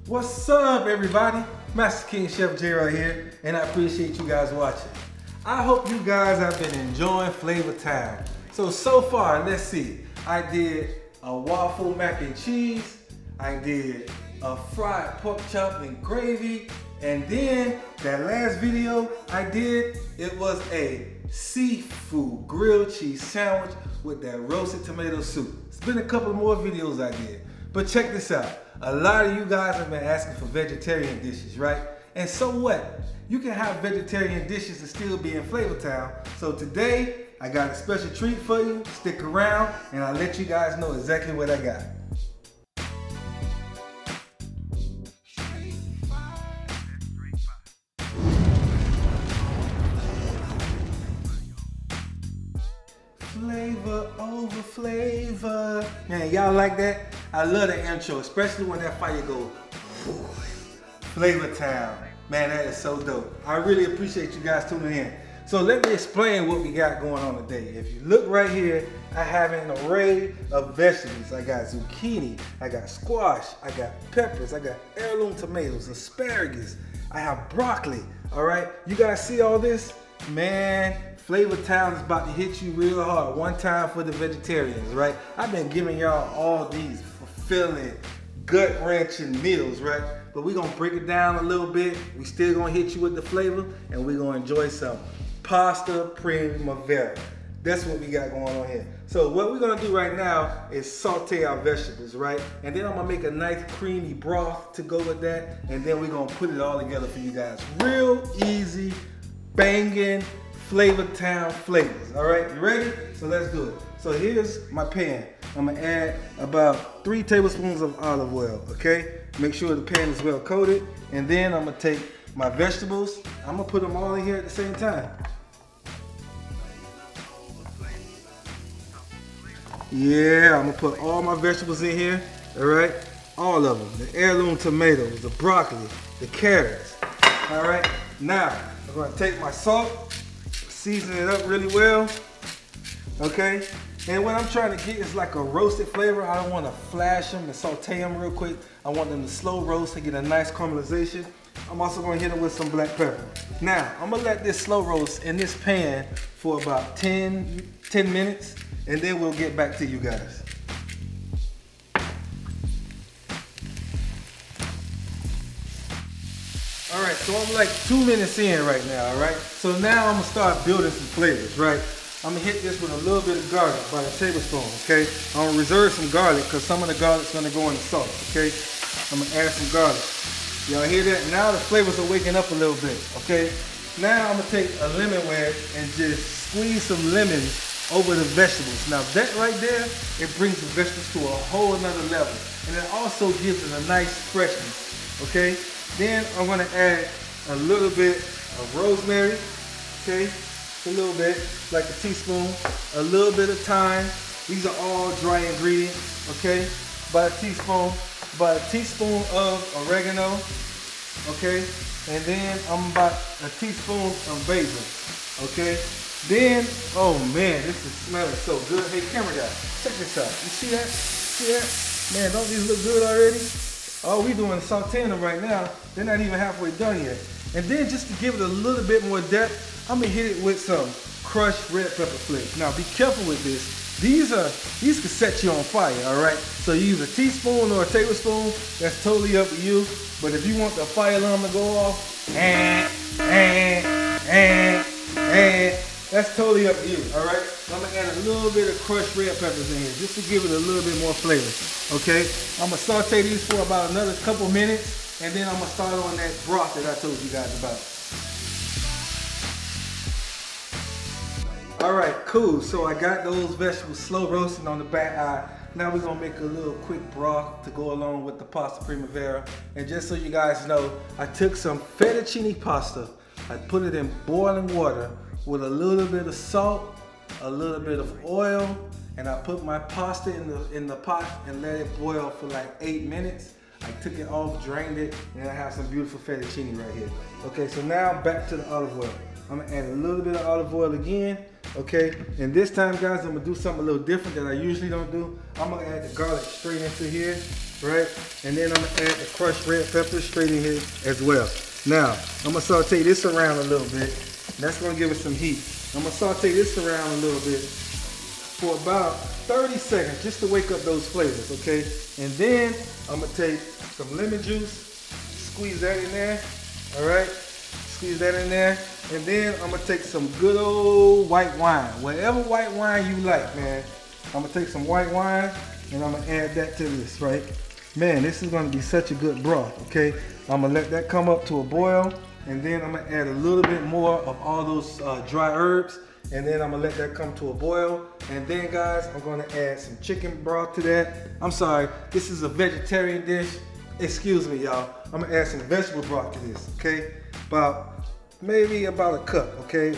What's up, everybody? Master King Chef Jerod here, and I appreciate you guys watching. I hope you guys have been enjoying Flavor Time. So far, let's see. I did a waffle mac and cheese. I did a fried pork chop and gravy. And then that last video I did, it was a seafood grilled cheese sandwich with that roasted tomato soup. It's been a couple more videos I did. But check this out. A lot of you guys have been asking for vegetarian dishes, right? And so what? You can have vegetarian dishes and still be in Flavor Town. So today, I got a special treat for you. Stick around and I'll let you guys know exactly what I got. Flavor over flavor. Man, y'all like that? I love the intro, especially when that fire goes. Flavor Town. Man, that is so dope. I really appreciate you guys tuning in. So let me explain what we got going on today. If you look right here, I have an array of vegetables. I got zucchini, I got squash, I got peppers, I got heirloom tomatoes, asparagus, I have broccoli, all right? You guys see all this? Man, Flavor Town is about to hit you real hard. One time for the vegetarians, right? I've been giving y'all all these fulfilling, gut-wrenching meals, right? But we're gonna break it down a little bit. We still gonna hit you with the flavor, and we're gonna enjoy some pasta primavera. That's what we got going on here. So what we're gonna do right now is saute our vegetables, right? And then I'm gonna make a nice creamy broth to go with that, and then we're gonna put it all together for you guys. Real easy, banging Flavor Town flavors. All right, you ready? So let's do it. So here's my pan. I'm gonna add about 3 tablespoons of olive oil, okay? Make sure the pan is well coated. And then I'm gonna take my vegetables. I'm gonna put them all in here at the same time. Yeah, I'm gonna put all my vegetables in here, all right? All of them, the heirloom tomatoes, the broccoli, the carrots, all right? Now, I'm gonna take my salt, season it up really well, okay? And what I'm trying to get is like a roasted flavor. I don't want to flash them and saute them real quick. I want them to slow roast to get a nice caramelization. I'm also going to hit them with some black pepper. Now, I'm going to let this slow roast in this pan for about 10 minutes, and then we'll get back to you guys. All right, so I'm like 2 minutes in right now, all right? So now I'm gonna start building some flavors, right? I'm gonna hit this with a little bit of garlic, by a tablespoon, okay? I'm gonna reserve some garlic because some of the garlic's gonna go in the sauce, okay? I'm gonna add some garlic. Y'all hear that? Now the flavors are waking up a little bit, okay? Now I'm gonna take a lemon wedge and just squeeze some lemon over the vegetables. Now that right there, it brings the vegetables to a whole another level. And it also gives it a nice freshness, okay? Then I'm gonna add a little bit of rosemary, okay? A little bit, like a teaspoon, a little bit of thyme. These are all dry ingredients, okay? About a teaspoon of oregano, okay? And then I'm about a teaspoon of basil, okay? Then, oh man, this is smelling so good. Hey, camera guy, check this out. You see that? See that? Man, don't these look good already? All we doing is sauteing them right now. They're not even halfway done yet. And then just to give it a little bit more depth, I'm gonna hit it with some crushed red pepper flakes. Now be careful with this. These can set you on fire, all right? So you use a teaspoon or a tablespoon, that's totally up to you. But if you want the fire alarm to go off, that's totally up to you, all right? I'm gonna add a little bit of crushed red peppers in here just to give it a little bit more flavor, okay? I'm gonna saute these for about another couple minutes, and then I'm gonna start on that broth that I told you guys about. All right, cool. So I got those vegetables slow roasting on the back eye. Now we're gonna make a little quick broth to go along with the pasta primavera. And just so you guys know, I took some fettuccine pasta, I put it in boiling water with a little bit of salt, a little bit of oil, and I put my pasta in the pot and let it boil for like 8 minutes. I took it off, drained it, and I have some beautiful fettuccine right here. Okay, so now back to the olive oil. I'm gonna add a little bit of olive oil again, okay? And this time, guys, I'm gonna do something a little different that I usually don't do. I'm gonna add the garlic straight into here, right? And then I'm gonna add the crushed red pepper straight in here as well. Now, I'm gonna saute this around a little bit. That's gonna give it some heat. I'm gonna saute this around a little bit for about 30 seconds just to wake up those flavors, okay? And then I'm gonna take some lemon juice, squeeze that in there, all right? Squeeze that in there. And then I'm gonna take some good old white wine. Whatever white wine you like, man. I'm gonna take some white wine and I'm gonna add that to this, right? Man, this is gonna be such a good broth, okay? I'm gonna let that come up to a boil, and then I'm gonna add a little bit more of all those dry herbs, and then I'm gonna let that come to a boil. And then, guys, I'm gonna add some chicken broth to that. I'm sorry, this is a vegetarian dish. Excuse me, y'all. I'm gonna add some vegetable broth to this, okay? Maybe about a cup, okay?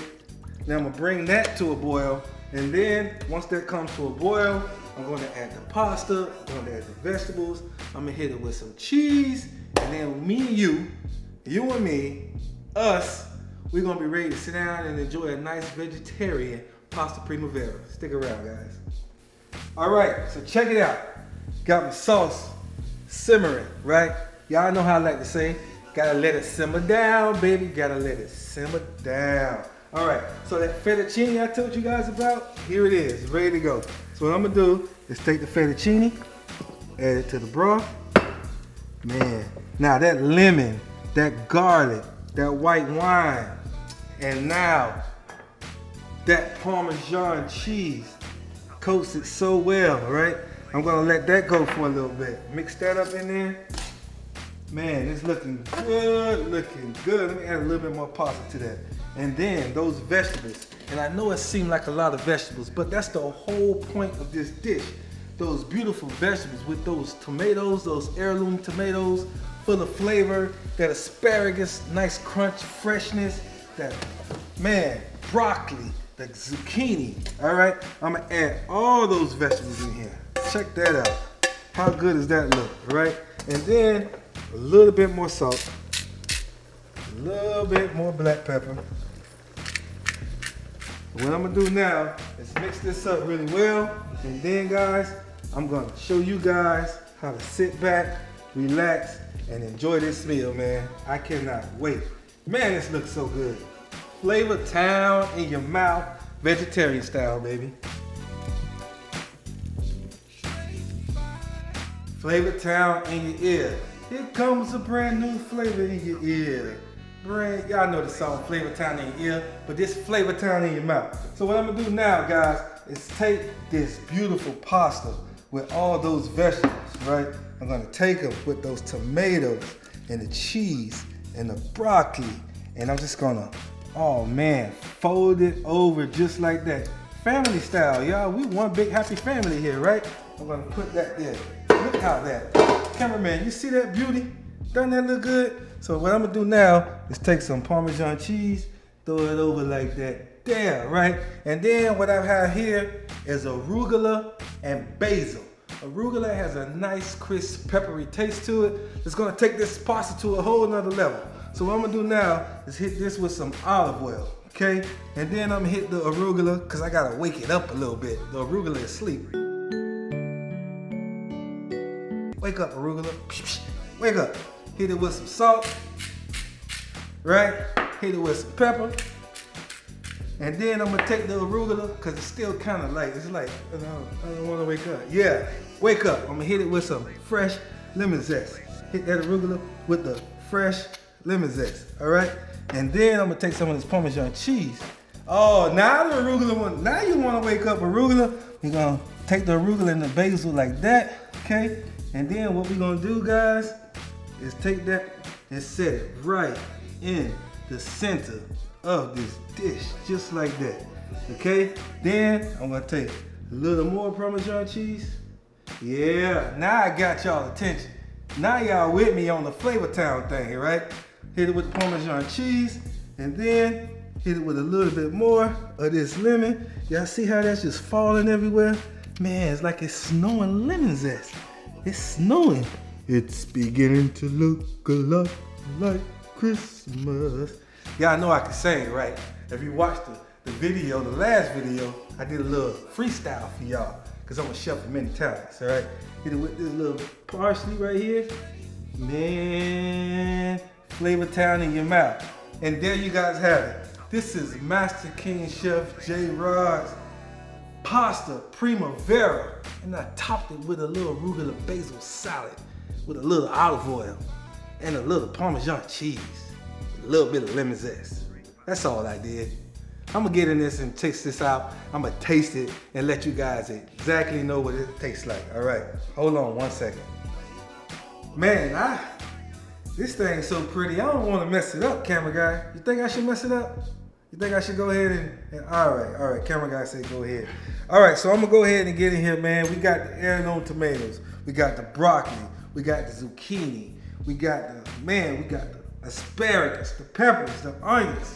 Now I'm gonna bring that to a boil, and then once that comes to a boil, I'm gonna add the pasta, I'm gonna add the vegetables, I'm gonna hit it with some cheese, and then me and you and me, us, we're gonna be ready to sit down and enjoy a nice vegetarian pasta primavera. Stick around, guys. All right, so check it out. Got my sauce simmering, right? Y'all know how I like to say, gotta let it simmer down, baby. Gotta let it simmer down. All right, so that fettuccine I told you guys about, here it is, ready to go. So what I'm gonna do is take the fettuccine, add it to the broth. Man, now that lemon, that garlic, that white wine, and now that Parmesan cheese coats it so well, right? I'm gonna let that go for a little bit. Mix that up in there. Man, it's looking good, looking good. Let me add a little bit more pasta to that. And then those vegetables. And I know it seemed like a lot of vegetables, but that's the whole point of this dish. Those beautiful vegetables with those tomatoes, those heirloom tomatoes, full of flavor, that asparagus, nice crunch, freshness, that, man, broccoli, the zucchini, all right? I'm gonna add all those vegetables in here. Check that out. How good does that look, right? And then a little bit more salt, a little bit more black pepper. What I'm gonna do now is mix this up really well, and then, guys, I'm gonna show you guys how to sit back, relax, and enjoy this meal, man. I cannot wait. Man, this looks so good. Flavor town in your mouth, vegetarian style, baby. Flavor town in your ear. Here comes a brand new flavor in your ear. Y'all know the song Flavor Town in your ear, but this Flavor Town in your mouth. So what I'm gonna do now, guys, is take this beautiful pasta with all those vegetables, right? I'm gonna take them with those tomatoes and the cheese and the broccoli, and I'm just gonna, oh man, fold it over just like that. Family style, y'all. We one big happy family here, right? I'm gonna put that there. Look how that, cameraman, you see that beauty? Doesn't that look good? So what I'm gonna do now is take some Parmesan cheese, throw it over like that, there, right? And then what I have here is arugula and basil. Arugula has a nice, crisp, peppery taste to it. It's gonna take this pasta to a whole nother level. So what I'm gonna do now is hit this with some olive oil, okay? And then I'm gonna hit the arugula, cause I gotta wake it up a little bit. The arugula is asleep. Wake up, arugula. Wake up. Hit it with some salt, right? Hit it with some pepper. And then I'm gonna take the arugula, cause it's still kind of light. It's like, I don't wanna wake up. Yeah, wake up. I'm gonna hit it with some fresh lemon zest. Hit that arugula with the fresh lemon zest, all right? And then I'm gonna take some of this Parmesan cheese. Oh, now the arugula, now you wanna wake up, arugula. We're gonna take the arugula and the basil like that, okay? And then what we're gonna do, guys, is take that and set it right in the center of this dish, just like that, okay? Then I'm gonna take a little more Parmesan cheese. Yeah, now I got y'all attention. Now y'all with me on the Flavor Town thing, right? Hit it with the Parmesan cheese, and then hit it with a little bit more of this lemon. Y'all see how that's just falling everywhere? Man, it's like it's snowing lemon zest. It's snowing. It's beginning to look a lot like Christmas. Y'all know I can sing, right? If you watch the video, the last video, I did a little freestyle for y'all because I'm a chef of many talents, all right? Hit it with this little parsley right here. Man, Flavor Town in your mouth. And there you guys have it. This is Master King Chef Jerod's pasta Primavera. And I topped it with a little arugula basil salad with a little olive oil and a little Parmesan cheese, a little bit of lemon zest. That's all I did. I'm gonna get in this and taste this out. I'm gonna taste it and let you guys exactly know what it tastes like. All right, hold on 1 second. Man, this thing is so pretty. I don't wanna mess it up, camera guy. You think I should mess it up? You think I should go ahead and all right, camera guy say go ahead. All right, so I'm gonna go ahead and get in here, man. We got the heirloom tomatoes, we got the broccoli, we got the zucchini, we got the asparagus, the peppers, the onions.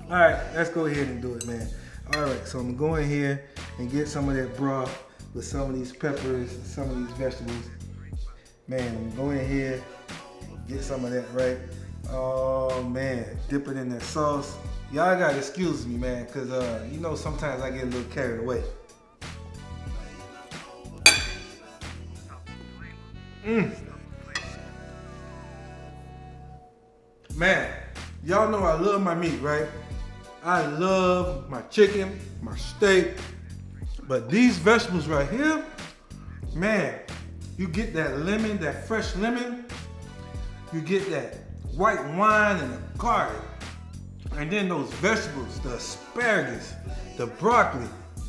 All right, let's go ahead and do it, man. All right, so I'm gonna go in here and get some of that broth with some of these peppers and some of these vegetables. Man, I'm gonna go in here and get some of that, right? Oh man, dip it in that sauce. Y'all gotta excuse me, man, cause you know sometimes I get a little carried away. Man, y'all know I love my meat, right? I love my chicken, my steak, but these vegetables right here, man, you get that lemon, that fresh lemon, you get that white wine and the garlic. And then those vegetables, the asparagus, the broccoli.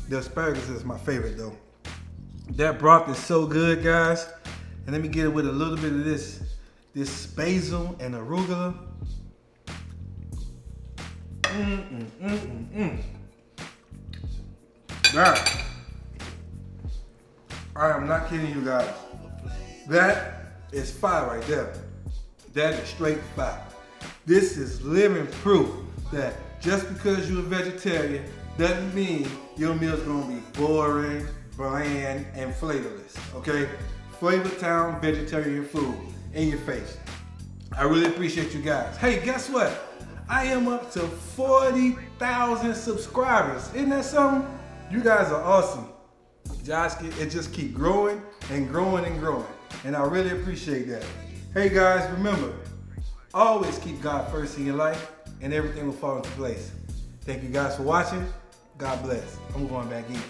The asparagus is my favorite though. That broth is so good, guys. And let me get it with a little bit of this basil and arugula. That, I am not kidding you guys. That is fire right there. That is straight fire. This is living proof that just because you're a vegetarian doesn't mean your meal's gonna be boring, bland, and flavorless, okay? Flavor Town vegetarian food in your face. I really appreciate you guys. Hey, guess what? I am up to 40,000 subscribers. Isn't that something? You guys are awesome. It just keep growing and growing and growing. And I really appreciate that. Hey guys, remember, always keep God first in your life and everything will fall into place. Thank you guys for watching. God bless. I'm going back in.